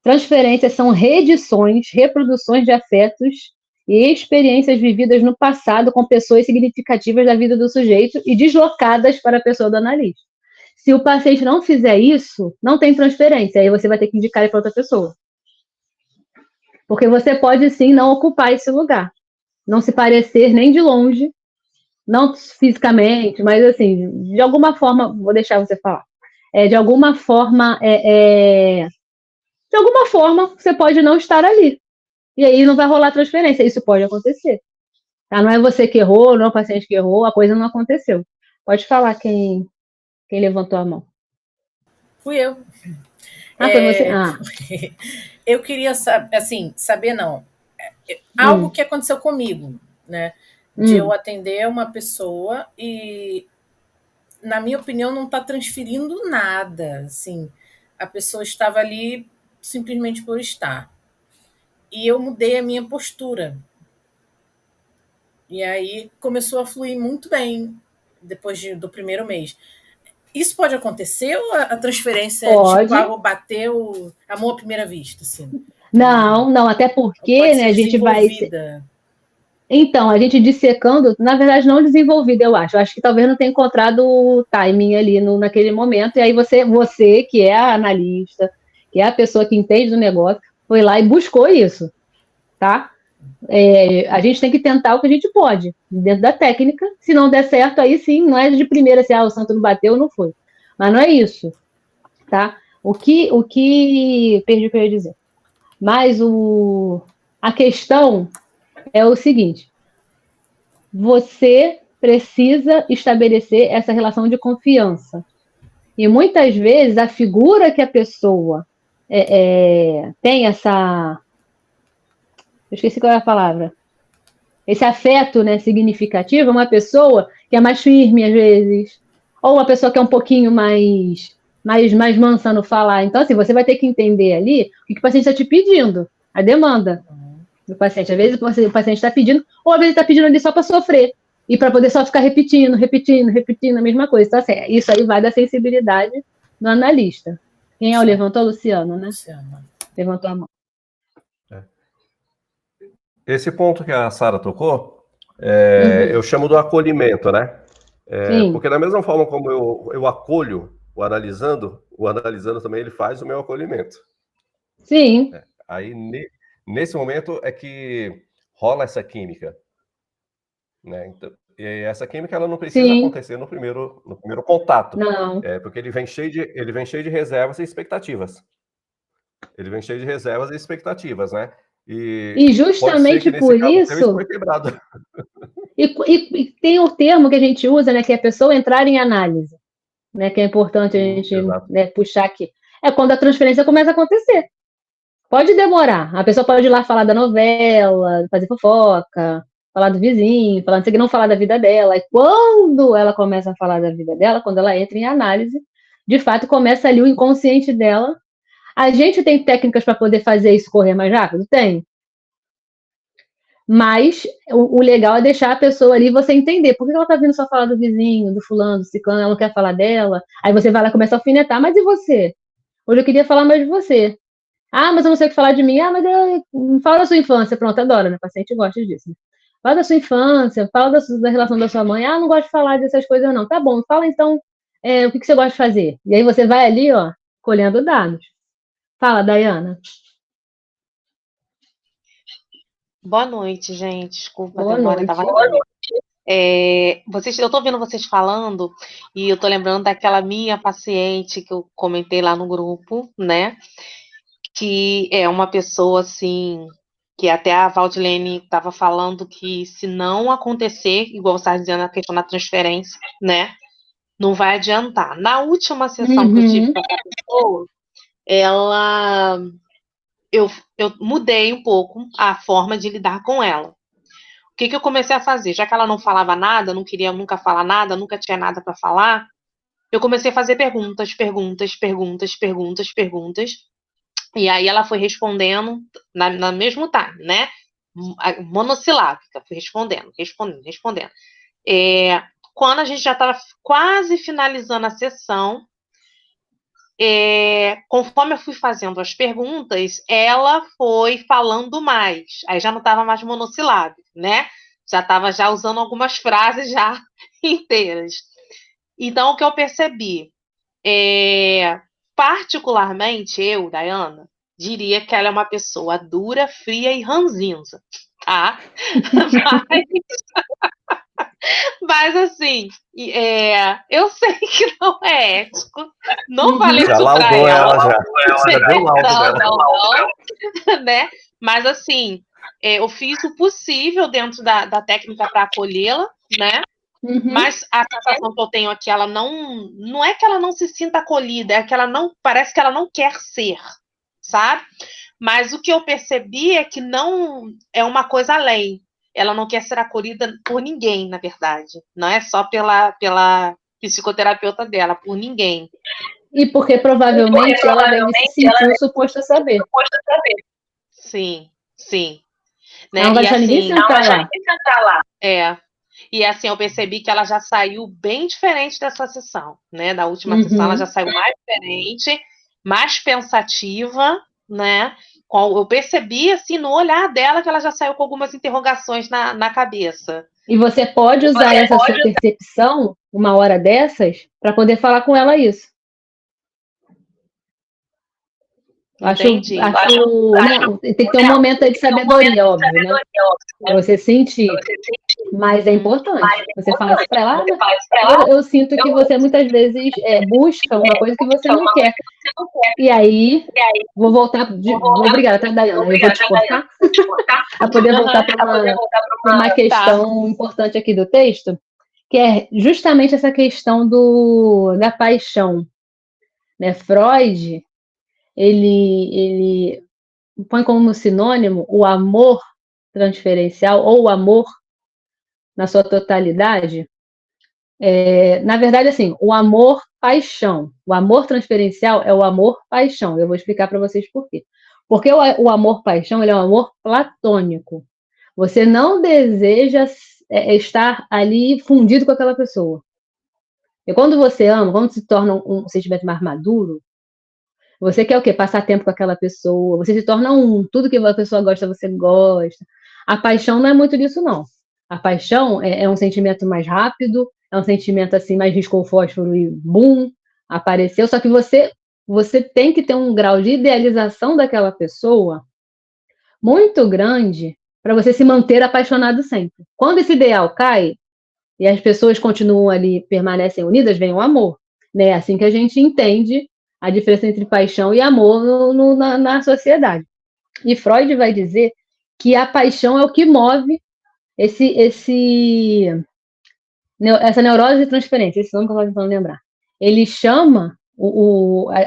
transferências são reedições, reproduções de afetos e experiências vividas no passado com pessoas significativas da vida do sujeito e deslocadas para a pessoa do analista. Se o paciente não fizer isso, não tem transferência, aí você vai ter que indicar ele para outra pessoa. Porque você pode, sim, não ocupar esse lugar. Não se parecer nem de longe, não fisicamente, mas, assim, de alguma forma, vou deixar você falar, de alguma forma, você pode não estar ali. E aí não vai rolar transferência. Isso pode acontecer. Tá? Não é você que errou, não é o paciente que errou, a coisa não aconteceu. Pode falar quem levantou a mão. Fui eu. Foi você? Eu queria saber não. Algo que aconteceu comigo, né? De eu atender uma pessoa e, na minha opinião, não está transferindo nada. Assim, a pessoa estava ali simplesmente por estar. E eu mudei a minha postura. E aí começou a fluir muito bem depois do primeiro mês. Isso pode acontecer ou a transferência pode. Tipo, bateu amor à primeira vista? Assim? Não, até porque, né, a gente vai... Então, a gente dissecando, na verdade, não desenvolvida, eu acho. Eu acho que talvez não tenha encontrado o timing ali naquele momento, e aí você, que é a analista, que é a pessoa que entende do negócio, foi lá e buscou isso, tá? A gente tem que tentar o que a gente pode, dentro da técnica. Se não der certo, aí sim, não é de primeira assim, o santo não bateu, não foi. Mas não é isso, tá? O que perdi o que eu ia dizer. Mas a questão é o seguinte: você precisa estabelecer essa relação de confiança. E muitas vezes a figura que a pessoa tem essa... Eu esqueci qual é a palavra. Esse afeto, né, significativo, uma pessoa que é mais firme às vezes, ou uma pessoa que é um pouquinho mais mansa no falar. Então, assim, você vai ter que entender ali o que o paciente está te pedindo, a demanda do paciente. Às vezes o paciente está pedindo, ou às vezes está pedindo ali só para sofrer, e para poder só ficar repetindo a mesma coisa. Então, assim, isso aí vai da sensibilidade do analista. Quem é o levantou? Luciano, né? Luciano. Levantou a mão. Esse ponto que a Sara tocou, eu chamo do acolhimento, né? Porque da mesma forma como eu acolho o analisando também ele faz o meu acolhimento. Sim. Aí, nesse momento, é que rola essa química. Né? Então, e essa química ela não precisa acontecer no primeiro contato. Não. Porque ele vem cheio de reservas e expectativas. Né? E justamente por isso foi quebrado. E tem o termo que a gente usa, né, que é a pessoa entrar em análise, né, que é importante a gente puxar aqui. É quando a transferência começa a acontecer. Pode demorar. A pessoa pode ir lá falar da novela, fazer fofoca, falar do vizinho, falar não falar da vida dela. E quando ela começa a falar da vida dela, quando ela entra em análise, de fato começa ali o inconsciente dela. A gente tem técnicas para poder fazer isso correr mais rápido? Tem. Mas o legal é deixar a pessoa ali, você entender. Por que ela tá vindo só falar do vizinho, do fulano, do ciclano, ela não quer falar dela? Aí você vai lá e começa a alfinetar. Mas e você? Hoje eu queria falar mais de você. Mas eu não sei o que falar de mim. Mas fala da sua infância. Pronto, adora, né? O paciente gosta disso. Né? Fala da sua infância, fala da relação da sua mãe. Não gosto de falar dessas coisas, não. Tá bom, fala então o que você gosta de fazer. E aí você vai ali, ó, colhendo dados. Fala, Dayana. Boa noite, gente. Desculpa, Boa a demora noite. estava eu estou ouvindo vocês falando e eu estou lembrando daquela minha paciente que eu comentei lá no grupo, né? Que é uma pessoa assim, que até a Valdilene estava falando que se não acontecer, igual você estava dizendo a questão da transferência, né? Não vai adiantar. Na última sessão que eu tive com essa pessoa, eu mudei um pouco a forma de lidar com ela. O que eu comecei a fazer? Já que ela não falava nada, não queria nunca falar nada, nunca tinha nada para falar, eu comecei a fazer perguntas. E aí ela foi respondendo no mesmo time, né? Monossilábica, foi respondendo. Quando a gente já estava quase finalizando a sessão, conforme eu fui fazendo as perguntas, ela foi falando mais. Aí já não estava mais monossilábica, né? Já estava já usando algumas frases já inteiras. Então, o que eu percebi? Particularmente, eu, Dayana, diria que ela é uma pessoa dura, fria e ranzinza, tá? Mas assim, eu sei que não é ético, não vale isso pra ela. Já deu laudo dela. Não, né? Mas assim, eu fiz o possível dentro da técnica para acolhê-la, né? Mas a sensação que eu tenho aqui, ela não é que ela não se sinta acolhida, é que ela não, parece que ela não quer ser, sabe? Mas o que eu percebi é que não é uma coisa além. Ela não quer ser acolhida por ninguém, na verdade. Não é só pela psicoterapeuta dela, por ninguém. E porque provavelmente ela deve se sentir suposta a saber. Sim. Né? Ela não vai deixar ninguém sentar lá. E assim, eu percebi que ela já saiu bem diferente dessa sessão, né? Da última sessão, ela já saiu mais diferente, mais pensativa, né? Eu percebi, assim, no olhar dela que ela já saiu com algumas interrogações na cabeça. E você pode usar essa sua percepção, uma hora dessas, para poder falar com ela isso. Entendi. Tem que ter um momento aí de sabedoria, óbvio, né? Pra você sentir. Mas é importante. Você fala isso pra ela, eu sinto que você muitas vezes busca uma coisa que você não quer. E aí, vou voltar. Obrigada, tá, Dayana? Eu vou te cortar. Para poder voltar para uma questão importante aqui do texto, que é justamente essa questão da paixão. Né? Freud, ele põe como sinônimo o amor transferencial ou o amor na sua totalidade. Na verdade, assim, o amor-paixão. O amor transferencial é o amor-paixão. Eu vou explicar para vocês por quê. Porque o amor-paixão ele é um amor platônico. Você não deseja estar ali fundido com aquela pessoa. E quando você ama, quando se torna um sentimento mais maduro, você quer o quê? Passar tempo com aquela pessoa. Você se torna tudo que a pessoa gosta, você gosta. A paixão não é muito disso, não. A paixão é um sentimento mais rápido, é um sentimento assim, mais riscou o fósforo e bum, apareceu. Só que você tem que ter um grau de idealização daquela pessoa muito grande para você se manter apaixonado sempre. Quando esse ideal cai e as pessoas continuam ali, permanecem unidas, vem o amor. Né? Assim que a gente entende a diferença entre paixão e amor na sociedade. E Freud vai dizer que a paixão é o que move essa neurose de transferência, esse nome que eu estou tentando lembrar. Ele chama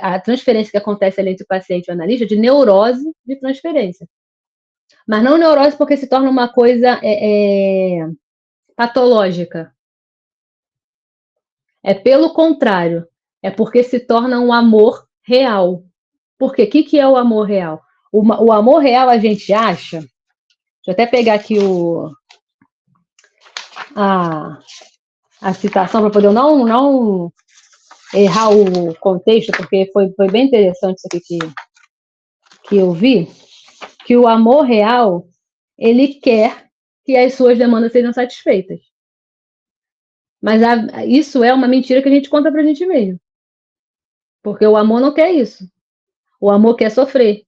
a transferência que acontece ali entre o paciente e o analista de neurose de transferência. Mas não neurose porque se torna uma coisa patológica. É pelo contrário. É porque se torna um amor real. Por quê? O que é o amor real? O amor real a gente acha... Deixa eu até pegar aqui a citação para poder não errar o contexto, porque foi bem interessante isso aqui que eu vi, que o amor real, ele quer que as suas demandas sejam satisfeitas. Mas isso é uma mentira que a gente conta pra gente mesmo. Porque o amor não quer isso. O amor quer sofrer.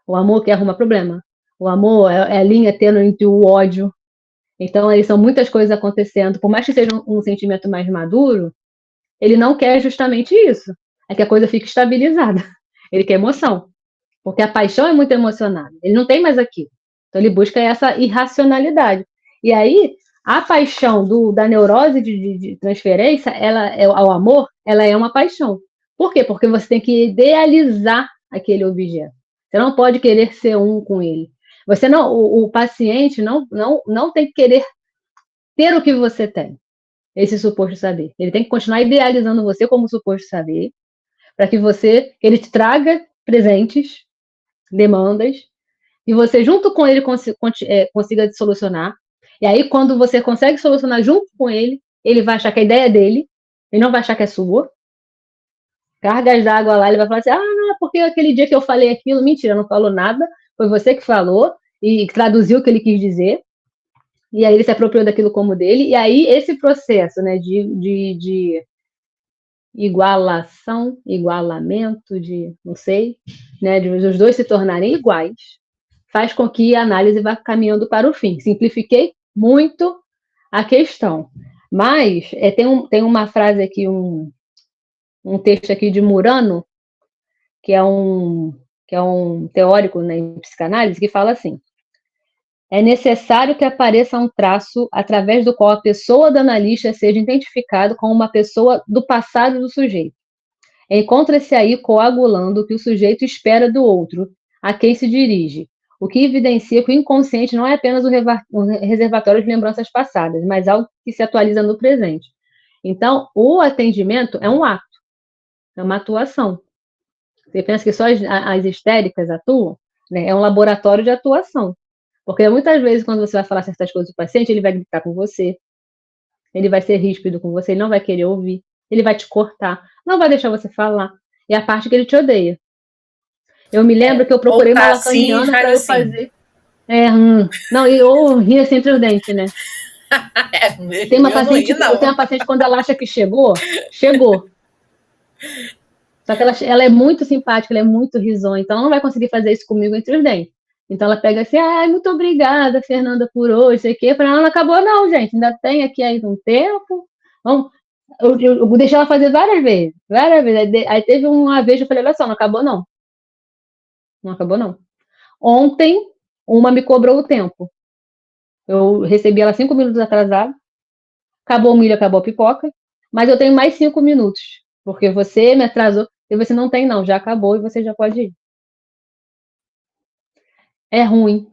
O amor quer arrumar problema. O amor é a linha tênue entre o ódio Então, aí são muitas coisas acontecendo. Por mais que seja um sentimento mais maduro, ele não quer justamente isso. É que a coisa fique estabilizada. Ele quer emoção. Porque a paixão é muito emocionada. Ele não tem mais aquilo. Então, ele busca essa irracionalidade. E aí, a paixão da neurose de transferência, ao amor, ela é uma paixão. Por quê? Porque você tem que idealizar aquele objeto. Você não pode querer ser um com ele. Você não, o paciente não tem que querer ter o que você tem, esse suposto saber. Ele tem que continuar idealizando você como suposto saber, para que ele te traga presentes, demandas, e você, junto com ele, consiga solucionar. E aí, quando você consegue solucionar junto com ele, ele vai achar que a ideia é dele, ele não vai achar que é sua. Cargas d'água lá, ele vai falar assim, não, é porque aquele dia que eu falei aquilo, mentira, não falou nada, foi você que falou e traduziu o que ele quis dizer, e aí ele se apropriou daquilo como dele, e aí esse processo, né, de igualação, igualamento, não sei, né, de os dois se tornarem iguais, faz com que a análise vá caminhando para o fim. Simplifiquei muito a questão, mas tem uma frase aqui, um texto aqui de Murano, que é um teórico, né, em psicanálise, que fala assim: é necessário que apareça um traço através do qual a pessoa do analista seja identificado como uma pessoa do passado do sujeito. Encontra-se aí coagulando o que o sujeito espera do outro, a quem se dirige, o que evidencia que o inconsciente não é apenas um reservatório de lembranças passadas, mas algo que se atualiza no presente. Então, o atendimento é um ato, é uma atuação. Você pensa que só as histéricas atuam? Né? É um laboratório de atuação. Porque muitas vezes, quando você vai falar certas coisas do paciente, ele vai gritar com você, ele vai ser ríspido com você, ele não vai querer ouvir, ele vai te cortar, não vai deixar você falar. É a parte que ele te odeia. Eu me lembro que eu procurei uma lacaniana para eu fazer. Não, ou ria sempre os dentes, né? Tem uma paciente, eu tenho uma paciente, quando ela acha que chegou. Só que ela é muito simpática, ela é muito risonha, então ela não vai conseguir fazer isso comigo entre os dentes. Então ela pega assim, muito obrigada, Fernanda, por hoje, sei o quê. Ela não acabou não, gente, ainda tem aqui ainda um tempo. Vamos. Eu deixei ela fazer várias vezes. Aí teve uma vez que eu falei, olha só, não acabou não. Não acabou não. Ontem, uma me cobrou o tempo. Eu recebi ela 5 minutos atrasada. Acabou o milho, acabou a pipoca. Mas eu tenho mais 5 minutos. Porque você me atrasou. E você não tem não, já acabou e você já pode ir. É ruim.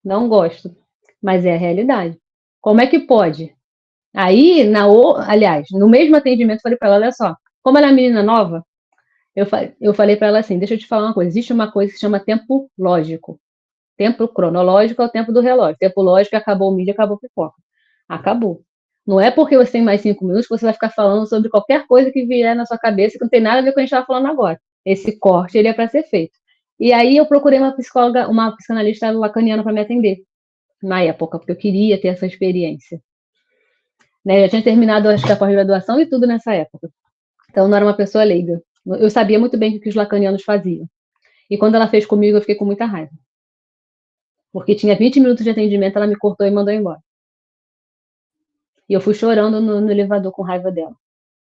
Não gosto. Mas é a realidade. Como é que pode? Aí, aliás, no mesmo atendimento, eu falei para ela, olha só, como ela é uma menina nova, eu falei para ela assim, deixa eu te falar uma coisa, existe uma coisa que se chama tempo lógico. Tempo cronológico é o tempo do relógio. Tempo lógico é acabou o milho, acabou a pipoca. Acabou. Não é porque você tem mais 5 minutos que você vai ficar falando sobre qualquer coisa que vier na sua cabeça que não tem nada a ver com o que a gente estava falando agora. Esse corte, ele é para ser feito. E aí eu procurei uma psicanalista lacaniana para me atender, na época, porque eu queria ter essa experiência. Né? Eu já tinha terminado, acho que a pós-graduação e tudo nessa época. Então, não era uma pessoa leiga. Eu sabia muito bem o que os lacanianos faziam. E quando ela fez comigo, eu fiquei com muita raiva. Porque tinha 20 minutos de atendimento, ela me cortou e mandou embora. E eu fui chorando no elevador com raiva dela.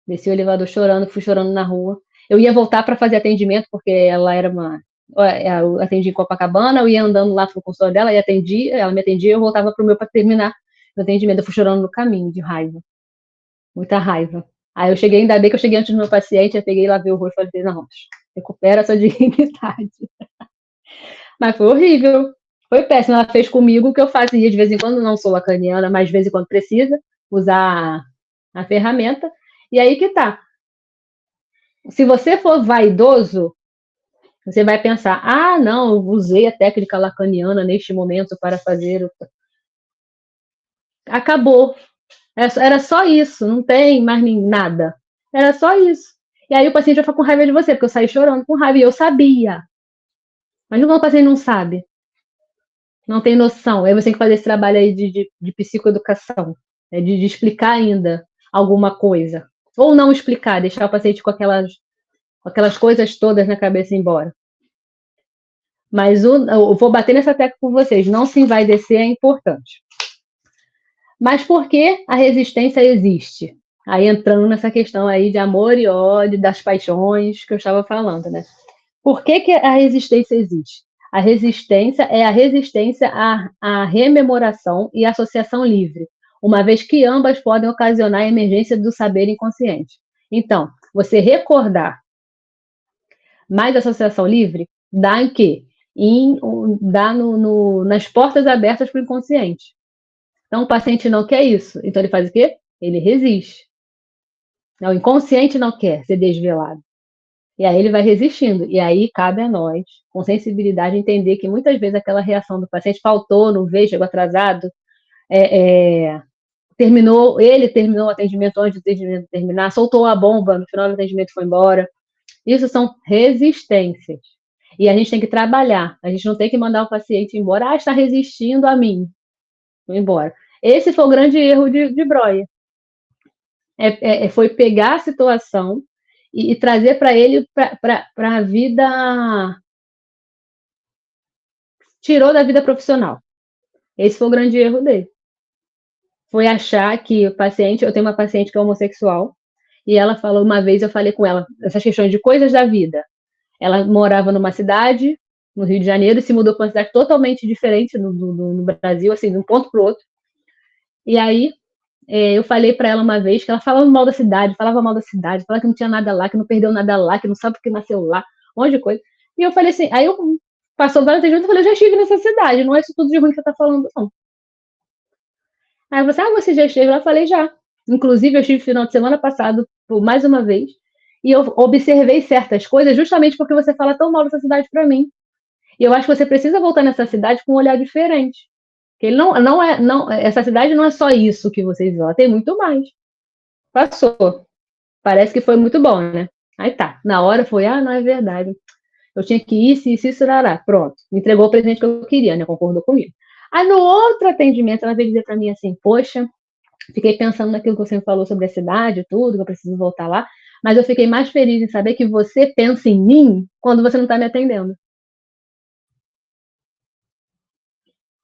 Desci o elevador chorando, fui chorando na rua. Eu ia voltar para fazer atendimento, porque ela era eu atendi em Copacabana, eu ia andando lá pro consultório dela, ela me atendia, eu voltava pro meu para terminar o atendimento. Eu fui chorando no caminho, de raiva. Muita raiva. Aí eu cheguei, ainda bem que eu cheguei antes do meu paciente, eu peguei lá ver o rosto e falei, não, recupera a sua dignidade. Mas foi horrível. Foi péssimo. Ela fez comigo o que eu fazia de vez em quando, não sou lacaniana, mas de vez em quando precisa usar a ferramenta. E aí que tá. Se você for vaidoso, você vai pensar, não, eu usei a técnica lacaniana neste momento para fazer. Acabou. Era só isso, não tem mais nada. Era só isso. E aí o paciente vai ficar com raiva de você, porque eu saí chorando com raiva, e eu sabia. Mas o paciente não sabe. Não tem noção. Aí você tem que fazer esse trabalho aí de psicoeducação, né? de explicar ainda alguma coisa. Ou não explicar, deixar o paciente com aquelas coisas todas na cabeça e ir embora. Mas eu vou bater nessa tecla com vocês. Não se envaidecer é importante. Mas por que a resistência existe? Aí entrando nessa questão aí de amor e ódio, das paixões que eu estava falando, né? Por que a resistência existe? A resistência é a resistência à rememoração e associação livre, uma vez que ambas podem ocasionar a emergência do saber inconsciente. Então, você recordar mais associação livre dá em quê? Dá nas portas abertas para o inconsciente. Então, o paciente não quer isso. Então, ele faz o quê? Ele resiste. O inconsciente não quer ser desvelado. E aí ele vai resistindo. E aí cabe a nós, com sensibilidade, entender que muitas vezes aquela reação do paciente faltou, não veio, chegou atrasado, ele terminou o atendimento antes do atendimento terminar, soltou a bomba, no final do atendimento foi embora. Isso são resistências. E a gente tem que trabalhar. A gente não tem que mandar o paciente embora. Está resistindo a mim. Vou embora. Esse foi o grande erro de Breuer. Foi pegar a situação e trazer para ele para a vida. Tirou da vida profissional. Esse foi o grande erro dele. Foi achar que o paciente. Eu tenho uma paciente que é homossexual, e ela falou uma vez, eu falei com ela, essas questões de coisas da vida. Ela morava numa cidade, no Rio de Janeiro, e se mudou para uma cidade totalmente diferente no Brasil, assim, de um ponto para o outro. E aí, eu falei para ela uma vez que ela falava mal da cidade, falava que não tinha nada lá, que não perdeu nada lá, que não sabe porque nasceu lá, um monte de coisa. E eu falei assim, aí eu passou vários anos e falei, eu já estive nessa cidade, não é isso tudo de ruim que você está falando, não. Aí você, você já esteve lá? Eu falei, já. Inclusive, eu estive no final de semana passado, por mais uma vez, e eu observei certas coisas justamente porque você fala tão mal dessa cidade para mim. E eu acho que você precisa voltar nessa cidade com um olhar diferente. Porque ele essa cidade não é só isso que vocês viram, ela tem muito mais. Passou. Parece que foi muito bom, né? Aí tá. Na hora foi, não é verdade. Eu tinha que ir, isso, rará. Pronto. Me entregou o presente que eu queria, né? Concordou comigo. Aí no outro atendimento, ela veio dizer para mim assim, poxa, fiquei pensando naquilo que você me falou sobre a cidade e tudo, que eu preciso voltar lá, mas eu fiquei mais feliz em saber que você pensa em mim quando você não está me atendendo.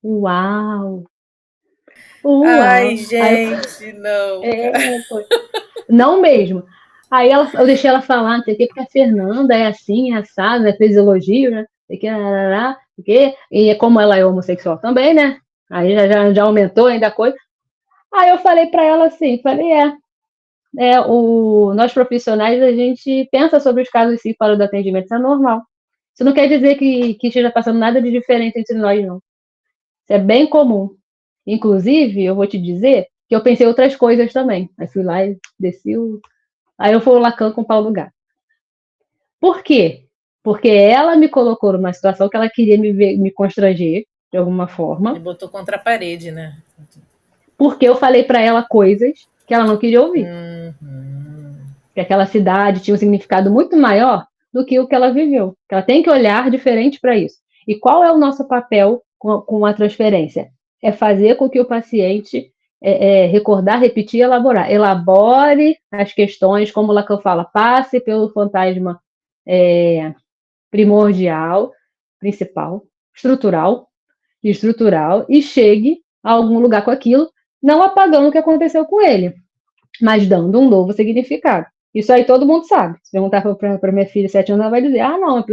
Uau! Ai, gente, não. Não mesmo. Aí eu deixei ela falar, não sei o que, porque a Fernanda é assim, é assada, né? Fez elogio, né? E como ela é homossexual também, né? Aí já aumentou ainda a coisa. Aí eu falei para ela assim, nós profissionais, a gente pensa sobre os casos sim fora do atendimento, isso é normal. Isso não quer dizer que esteja passando nada de diferente entre nós, não. Isso é bem comum. Inclusive, eu vou te dizer que eu pensei outras coisas também. Aí fui lá e desci Aí eu fui o Lacan com o Paulo Gato. Por quê? Porque ela me colocou numa situação que ela queria me constranger, de alguma forma. E botou contra a parede, né? Porque eu falei para ela coisas que ela não queria ouvir. Que aquela cidade tinha um significado muito maior do que o que ela viveu. Que ela tem que olhar diferente para isso. E qual é o nosso papel com a transferência? É fazer com que o paciente recordar, repetir e elaborar. Elabore as questões, como Lacan fala, passe pelo fantasma primordial, principal, estrutural, e chegue a algum lugar com aquilo, não apagando o que aconteceu com ele, mas dando um novo significado. Isso aí todo mundo sabe. Se perguntar para minha filha de 7 anos, ela vai dizer, não,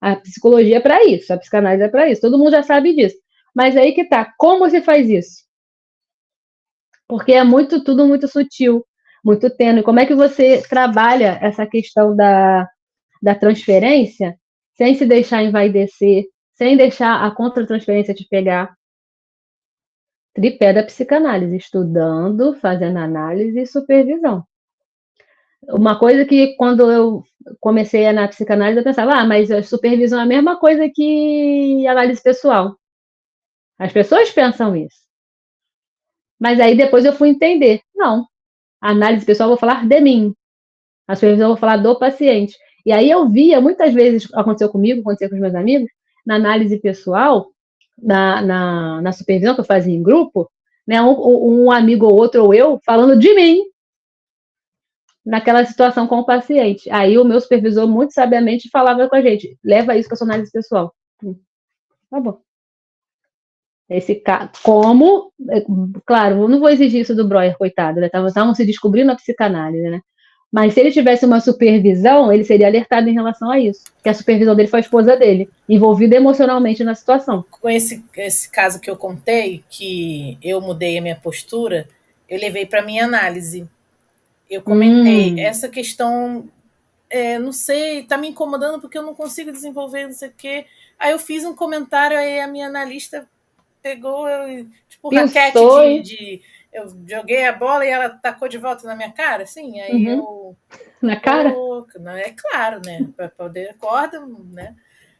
a psicologia é para isso, a psicanálise é para isso. Todo mundo já sabe disso. Mas aí que tá, como se faz isso? Porque é tudo muito sutil, muito tênue. Como é que você trabalha essa questão da transferência sem se deixar envaidecer, sem deixar a contra-transferência te pegar? Tripé da psicanálise, estudando, fazendo análise e supervisão. Uma coisa que quando eu comecei na psicanálise, eu pensava, mas a supervisão é a mesma coisa que análise pessoal. As pessoas pensam isso. Mas aí depois eu fui entender. Não. A análise pessoal eu vou falar de mim. A supervisão eu vou falar do paciente. E aí eu via, muitas vezes aconteceu comigo, aconteceu com os meus amigos, na análise pessoal, na supervisão que eu fazia em grupo, né, um amigo ou outro, ou eu, falando de mim, naquela situação com o paciente. Aí o meu supervisor, muito sabiamente, falava com a gente, leva isso para a sua análise pessoal. Tá bom. Claro, eu não vou exigir isso do Breuer, coitado, né? Estavam se descobrindo a psicanálise, né? Mas se ele tivesse uma supervisão, ele seria alertado em relação a isso. Que a supervisão dele foi a esposa dele, envolvida emocionalmente na situação. Com esse caso que eu contei, que eu mudei a minha postura, eu levei para minha análise. Eu comentei, essa questão, não sei, tá me incomodando porque eu não consigo desenvolver, não sei o quê. Aí eu fiz um comentário, aí a minha analista pegou, tipo, raquete eu joguei a bola e ela tacou de volta na minha cara, assim, aí eu... Na cara? Não, é claro, né? Para poder corda, né?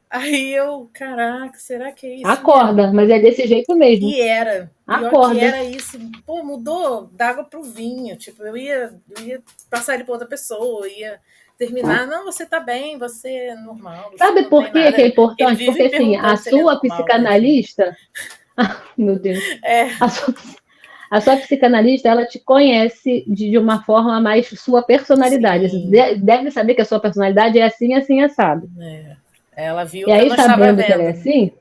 Aí eu, caraca, será que é isso? Acorda, mesmo? Mas é desse jeito mesmo. E era. Acorda. Que era isso. Pô, mudou d'água pro vinho. Tipo, eu ia passar ele para outra pessoa, ia terminar. Não, você tá bem, você é normal. Sabe por que é importante? Porque assim, a sua psicanalista... meu Deus. A sua psicanalista, ela te conhece de uma forma mais sua personalidade. Você deve saber que a sua personalidade é assim, assim, assado. Ela viu e aí, que eu não estava vendo. Que ela é assim,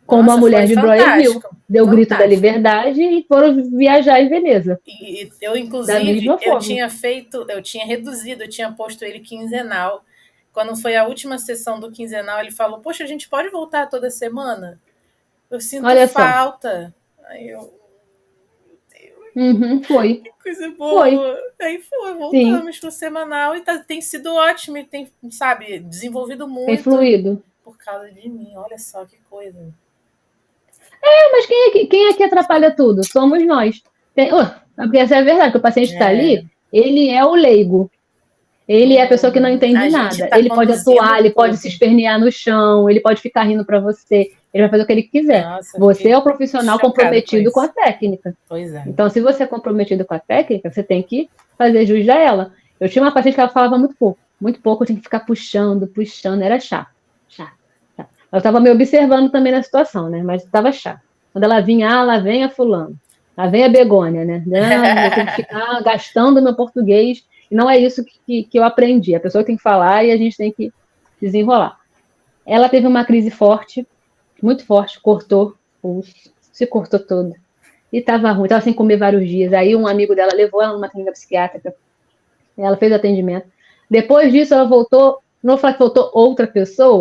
como a mulher de Breuer viu. Deu o grito da liberdade e foram viajar em Veneza. E eu, inclusive, eu tinha reduzido, eu tinha posto ele quinzenal. Quando foi a última sessão do quinzenal, ele falou, poxa, a gente pode voltar toda semana? Eu sinto falta. Aí eu... Foi. Que coisa boa. Aí voltamos pro semanal e tem sido ótimo, tem, sabe, desenvolvido muito. Tem fluído. Por causa de mim, olha só que coisa. Mas quem é que atrapalha tudo? Somos nós. Porque essa é a verdade, que o paciente está ali, ele é o leigo. Ele é a pessoa que não entende nada. Ele pode atuar, ele pode se espernear no chão, ele pode ficar rindo para você, ele vai fazer o que ele quiser. Nossa, você é o profissional comprometido com a técnica. Pois é. Então, se você é comprometido com a técnica, você tem que fazer jus a ela. Eu tinha uma paciente que ela falava muito pouco, eu tinha que ficar puxando, era chato. Eu estava me observando também na situação, né? Mas estava chato. Quando ela vinha, lá vem a fulano, lá vem a begônia, né? Eu tenho que ficar gastando meu português. E não é isso que eu aprendi. A pessoa tem que falar e a gente tem que desenrolar. Ela teve uma crise forte, muito forte, cortou o pulso, se cortou todo. E estava ruim, estava sem comer vários dias. Aí um amigo dela levou ela numa clínica psiquiátrica. Ela fez atendimento. Depois disso, ela voltou. Não vou falar que voltou outra pessoa,